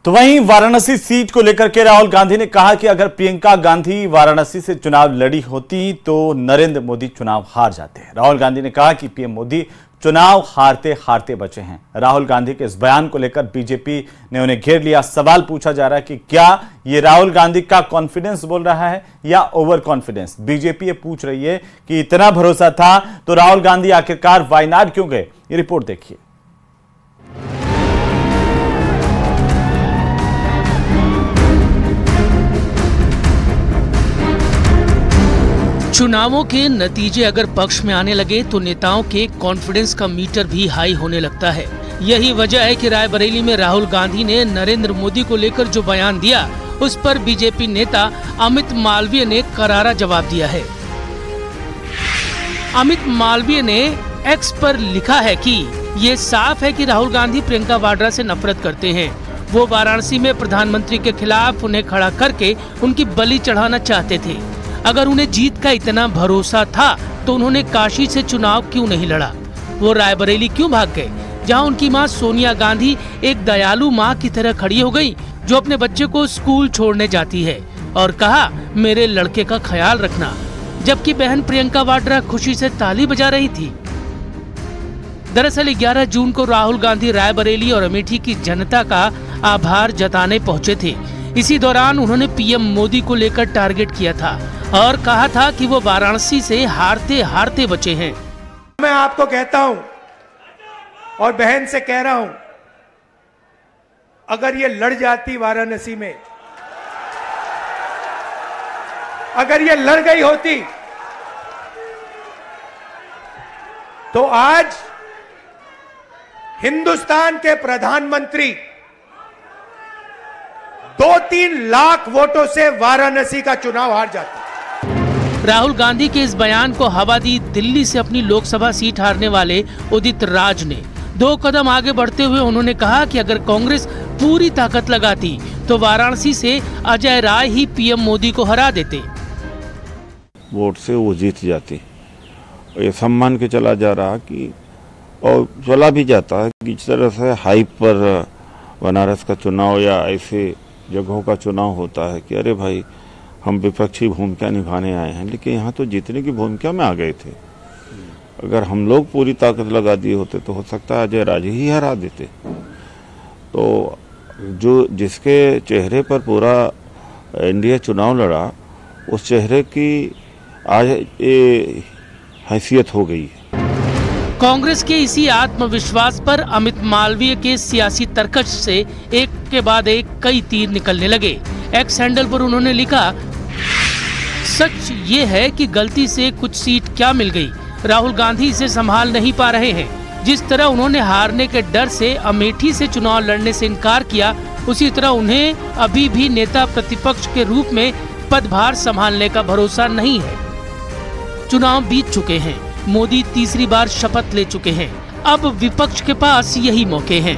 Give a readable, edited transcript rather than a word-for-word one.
तो वहीं वाराणसी सीट को लेकर के राहुल गांधी ने कहा कि अगर प्रियंका गांधी वाराणसी से चुनाव लड़ी होती तो नरेंद्र मोदी चुनाव हार जाते। राहुल गांधी ने कहा कि पीएम मोदी चुनाव हारते हारते बचे हैं। राहुल गांधी के इस बयान को लेकर बीजेपी ने उन्हें घेर लिया। सवाल पूछा जा रहा है कि क्या ये राहुल गांधी का कॉन्फिडेंस बोल रहा है या ओवर कॉन्फिडेंस। बीजेपी ये पूछ रही है कि इतना भरोसा था तो राहुल गांधी आखिरकार वायनाड क्यों गए। ये रिपोर्ट देखिए। चुनावों के नतीजे अगर पक्ष में आने लगे तो नेताओं के कॉन्फिडेंस का मीटर भी हाई होने लगता है। यही वजह है कि रायबरेली में राहुल गांधी ने नरेंद्र मोदी को लेकर जो बयान दिया उस पर बीजेपी नेता अमित मालवीय ने करारा जवाब दिया है। अमित मालवीय ने एक्स पर लिखा है कि ये साफ है कि राहुल गांधी प्रियंका वाड्रा से नफरत करते हैं। वो वाराणसी में प्रधानमंत्री के खिलाफ उन्हें खड़ा करके उनकी बलि चढ़ाना चाहते थे। अगर उन्हें जीत का इतना भरोसा था तो उन्होंने काशी से चुनाव क्यों नहीं लड़ा। वो रायबरेली क्यों भाग गए, जहां उनकी मां सोनिया गांधी एक दयालु मां की तरह खड़ी हो गई, जो अपने बच्चे को स्कूल छोड़ने जाती है और कहा मेरे लड़के का ख्याल रखना, जबकि बहन प्रियंका वाड्रा खुशी से ताली बजा रही थी। दरअसल 11 जून को राहुल गांधी रायबरेली और अमेठी की जनता का आभार जताने पहुंचे थे। इसी दौरान उन्होंने पीएम मोदी को लेकर टारगेट किया था और कहा था कि वो वाराणसी से हारते हारते बचे हैं। मैं आपको कहता हूं और बहन से कह रहा हूं, अगर ये लड़ जाती वाराणसी में, अगर ये लड़ गई होती तो आज हिंदुस्तान के प्रधानमंत्री 2-3 लाख वोटों से वाराणसी का चुनाव हार जाते। राहुल गांधी के इस बयान को हवा दी दिल्ली से अपनी लोकसभा सीट हारने वाले उदित राज ने। 2 कदम आगे बढ़ते हुए उन्होंने कहा कि अगर कांग्रेस पूरी ताकत लगाती तो वाराणसी से अजय राय ही पीएम मोदी को हरा देते। वोट से वो जीत जाती। ये सम्मान के चला जा रहा कि और चला भी जाता है कि जिस तरह से हाइप पर बनारस का चुनाव या ऐसे जगहों का चुनाव होता है कि अरे भाई हम विपक्षी भूमिका निभाने आए हैं, लेकिन यहाँ तो जीतने की भूमिका में आ गए थे। अगर हम लोग पूरी ताकत लगा दिए होते तो हो सकता है अजय राज ही हरा देते। तो जो जिसके चेहरे पर पूरा इंडिया चुनाव लड़ा, उस चेहरे की आज ये हैसियत हो गई है। कांग्रेस के इसी आत्मविश्वास पर अमित मालवीय के सियासी तर्कश से एक के बाद एक कई तीर निकलने लगे। एक्स हैंडल पर उन्होंने लिखा, सच ये है कि गलती से कुछ सीट क्या मिल गई, राहुल गांधी इसे संभाल नहीं पा रहे हैं। जिस तरह उन्होंने हारने के डर से अमेठी से चुनाव लड़ने से इनकार किया, उसी तरह उन्हें अभी भी नेता प्रतिपक्ष के रूप में पदभार संभालने का भरोसा नहीं है। चुनाव बीत चुके हैं, मोदी तीसरी बार शपथ ले चुके हैं। अब विपक्ष के पास यही मौके हैं।